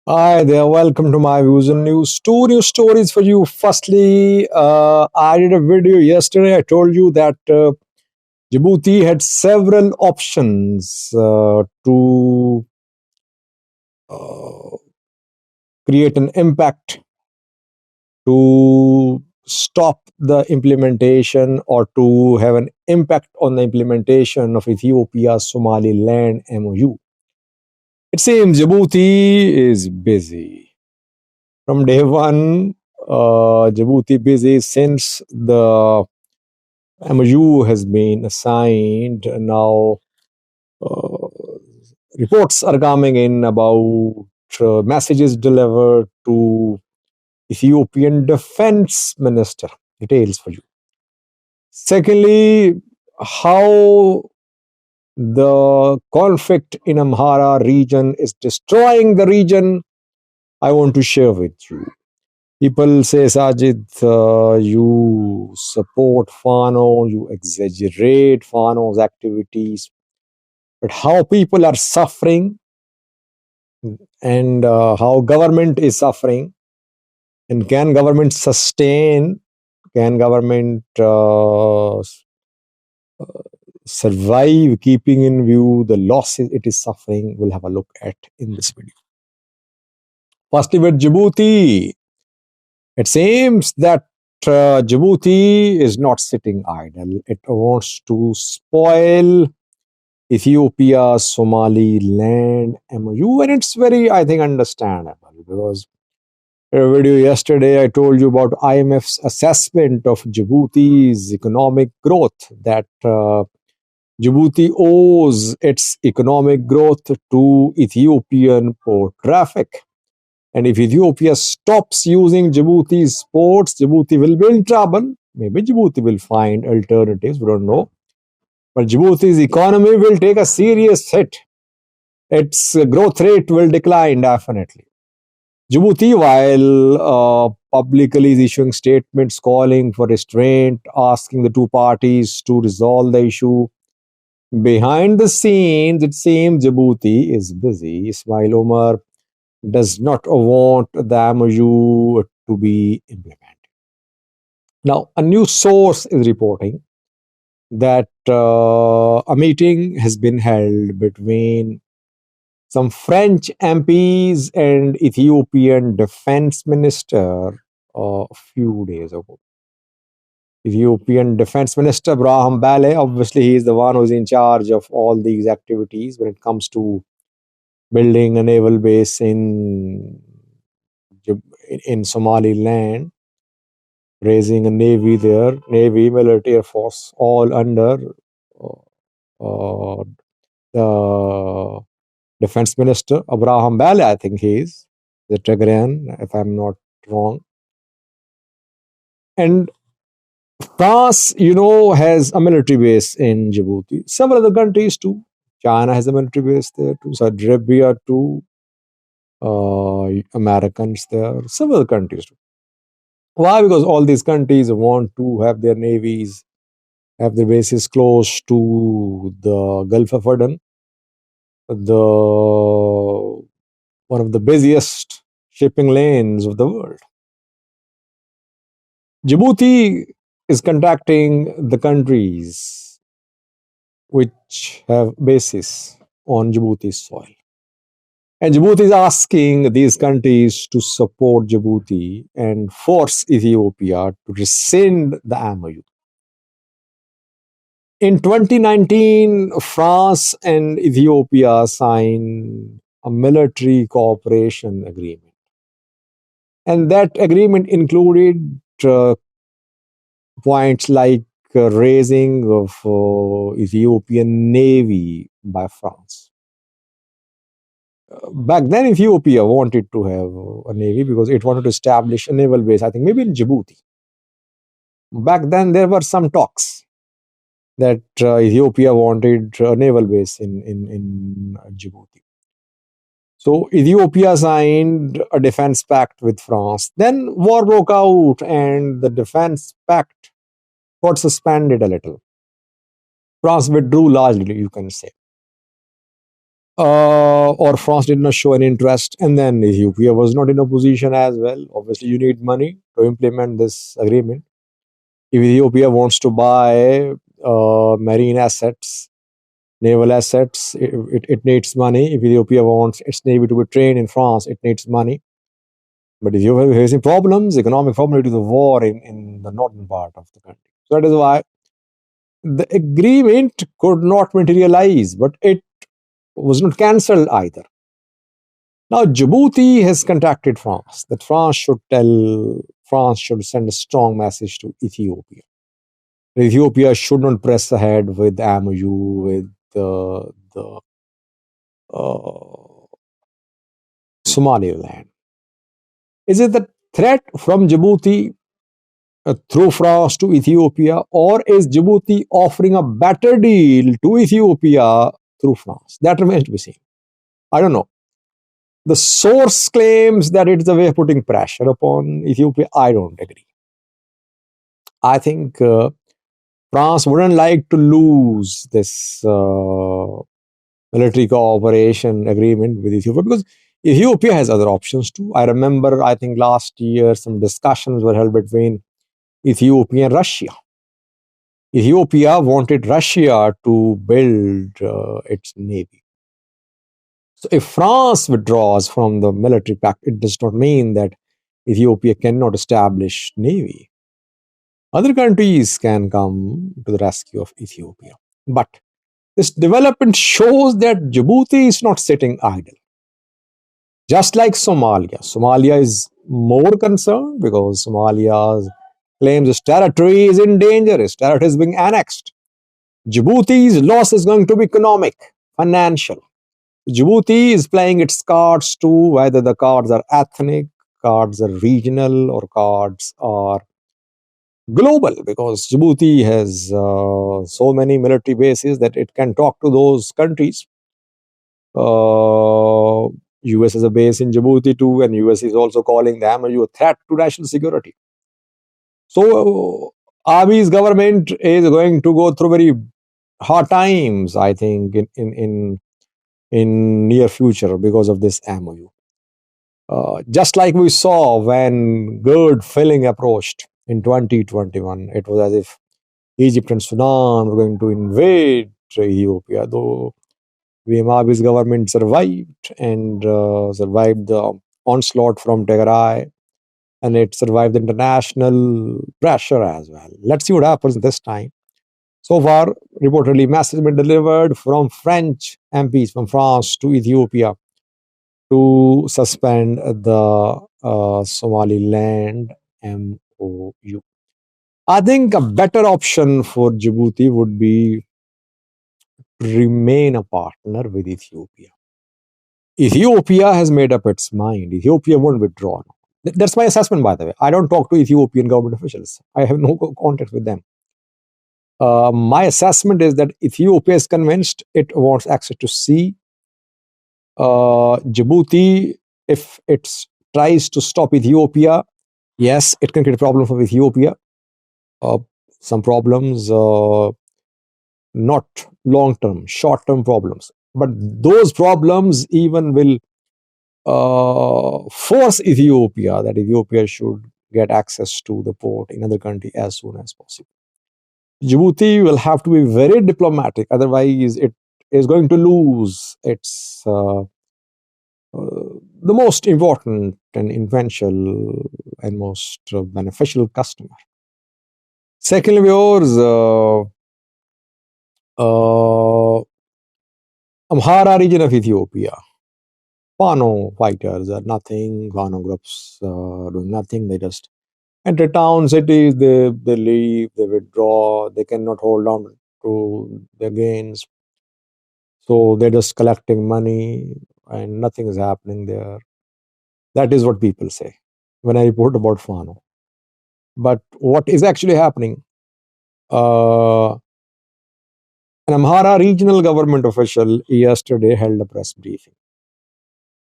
Hi there, welcome to my views and news. Two news stories for you. Firstly, I did a video yesterday. I told you that Djibouti had several options to uh, create an impact to stop the implementation or to have an impact on the implementation of Ethiopia's Somaliland MOU. It seems Djibouti is busy. From day one, Djibouti busy since the MOU has been assigned. Now, uh, reports are coming in about messages delivered to Ethiopian defense minister. Details for you. Secondly, how the conflict in Amhara region is destroying the region. I want to share with you. People say, Sajid, you support Fano, you exaggerate Fano's activities, but how people are suffering and how government is suffering, and can government sustain, can government survive keeping in view the losses it is suffering, we'll have a look at in this video. Firstly, with Djibouti, it seems that Djibouti is not sitting idle. It wants to spoil Ethiopia's Somaliland MOU, and it's very, I think, understandable because in a video yesterday I told you about IMF's assessment of Djibouti's economic growth, that Djibouti owes its economic growth to Ethiopian port traffic. And if Ethiopia stops using Djibouti's ports, Djibouti will be in trouble. Maybe Djibouti will find alternatives, we don't know. But Djibouti's economy will take a serious hit. Its growth rate will decline definitely. Djibouti, while publicly is issuing statements calling for restraint, asking the two parties to resolve the issue, behind the scenes, it seems Djibouti is busy. Ismail Omar does not want the MOU to be implemented. Now, a new source is reporting that a meeting has been held between some French MPs and Ethiopian defense minister a few days ago. Ethiopian defense minister Brahim Bale, obviously he is the one who's in charge of all these activities when it comes to building a naval base in Somaliland, raising a navy there, navy, military, air force, all under uh, the defense minister Abraham Bale. I think he is the Tigerian, if I'm not wrong. And France, has a military base in Djibouti. Several other countries too. China has a military base there too. Saudi Arabia too. Americans there. Several countries too. Why? Because all these countries want to have their navies, have their bases close to the Gulf of Aden, the one of the busiest shipping lanes of the world. Djibouti is contacting the countries which have bases on Djibouti's soil. And Djibouti is asking these countries to support Djibouti and force Ethiopia to rescind the MOU. In 2019, France and Ethiopia signed a military cooperation agreement. And that agreement included points like raising of Ethiopian navy by France. Back then, Ethiopia wanted to have a navy because it wanted to establish a naval base, I think maybe in Djibouti. Back then, there were some talks that Ethiopia wanted a naval base in Djibouti. So Ethiopia signed a defense pact with France. Then war broke out and the defense pact got suspended a little. France withdrew largely, you can say. or France did not show any interest, and then Ethiopia was not in a position as well. Obviously, you need money to implement this agreement. If Ethiopia wants to buy marine assets, naval assets, it needs money. If Ethiopia wants its navy to be trained in France, it needs money. But Ethiopia is facing problems, economic problems due to the war in the northern part of the country. So that is why the agreement could not materialize, but it was not cancelled either. Now, Djibouti has contacted France that France should send a strong message to Ethiopia. Ethiopia should not press ahead with MOU with the uh, Somaliland. Is it the threat from Djibouti through France to Ethiopia, or is Djibouti offering a better deal to Ethiopia through France? That remains to be seen. I don't know. The source claims that it's a way of putting pressure upon Ethiopia. I don't agree. I think France wouldn't like to lose this military cooperation agreement with Ethiopia because Ethiopia has other options too. I remember, I think last year, some discussions were held between Ethiopia and Russia. Ethiopia wanted Russia to build its navy. So if France withdraws from the military pact, it does not mean that Ethiopia cannot establish navy. Other countries can come to the rescue of Ethiopia. But this development shows that Djibouti is not sitting idle. Just like Somalia. Somalia is more concerned because Somalia claims its territory is in danger, its territory is being annexed. Djibouti's loss is going to be economic, financial. Djibouti is playing its cards too, whether the cards are ethnic, cards are regional, or cards are global, because Djibouti has so many military bases that it can talk to those countries. US has a base in Djibouti too, and US is also calling the MOU a threat to national security. So Abiy's government is going to go through very hard times, I think, in near future because of this MOU. Just like we saw when GERD filling approached in 2021, it was as if Egypt and Sudan were going to invade Ethiopia, though Abiy's government survived and survived the onslaught from Tigray, and it survived international pressure as well. Let's see what happens this time. So far, reportedly, message has been delivered from French MPs from France to Ethiopia to suspend the Somaliland MOU. I think a better option for Djibouti would be remain a partner with Ethiopia. Ethiopia has made up its mind. Ethiopia won't withdraw. That's my assessment, by the way. I don't talk to Ethiopian government officials. I have no contact with them. My assessment is that Ethiopia is convinced it wants access to sea. Djibouti, if it tries to stop Ethiopia, yes, it can create a problem for Ethiopia. Some problems, not long term, short term problems. But those problems even will force Ethiopia that Ethiopia should get access to the port in other country as soon as possible. Djibouti will have to be very diplomatic, otherwise it is going to lose its the most important and influential and most beneficial customer. Secondly, viewers, Amhara region of Ethiopia. Fano fighters are nothing. Fano groups doing nothing. They just enter town, cities, they leave, they withdraw. They cannot hold on to their gains. So they're just collecting money and nothing is happening there. That is what people say when I report about Fano. But what is actually happening? An Amhara regional government official yesterday held a press briefing.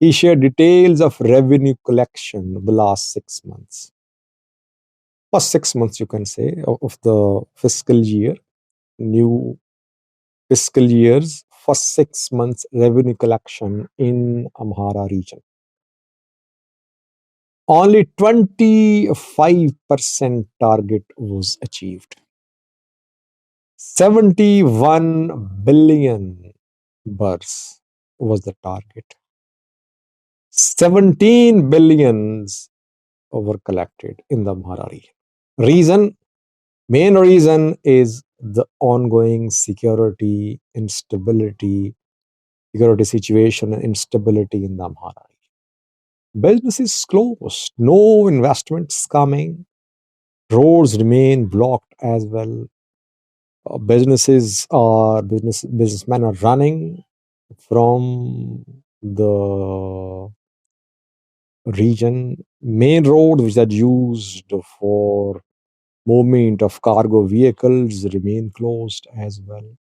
He shared details of revenue collection of the last 6 months. First 6 months, you can say, of the fiscal year, new fiscal year's first 6 months revenue collection in Amhara region. Only 25% target was achieved. 71 billion birrs was the target. 17 billions were collected in the Amhara region. Main reason is the ongoing security situation and instability in the Amhara region. Business is closed, no investments coming, roads remain blocked as well. Businessmen are running from the region. Main roads which are used for movement of cargo vehicles remain closed as well.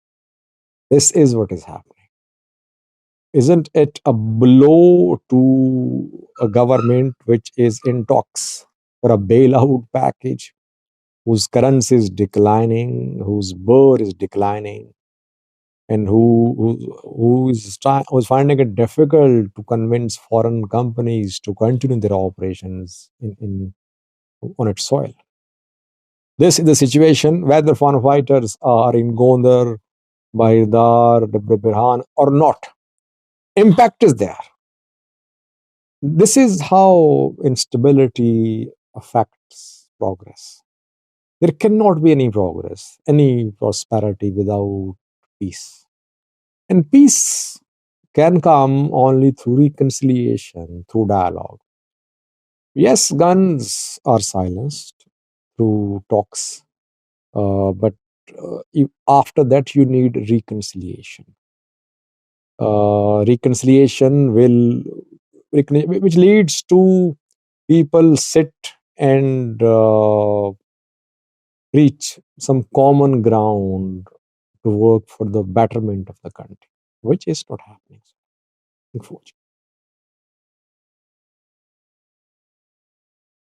This is what is happening. Isn't it a blow to a government which is in talks for a bailout package, whose currency is declining, whose birr is declining, and who's finding it difficult to convince foreign companies to continue their operations on its soil? This is the situation whether foreign fighters are in Gondar, Bahirdar, Birhan or not. Impact is there. This is how instability affects progress. There cannot be any progress, any prosperity without peace. And peace can come only through reconciliation, through dialogue. Yes, guns are silenced through talks, but after that, you need reconciliation. Reconciliation which leads to people sit and reach some common ground to work for the betterment of the country, which is not happening, unfortunately.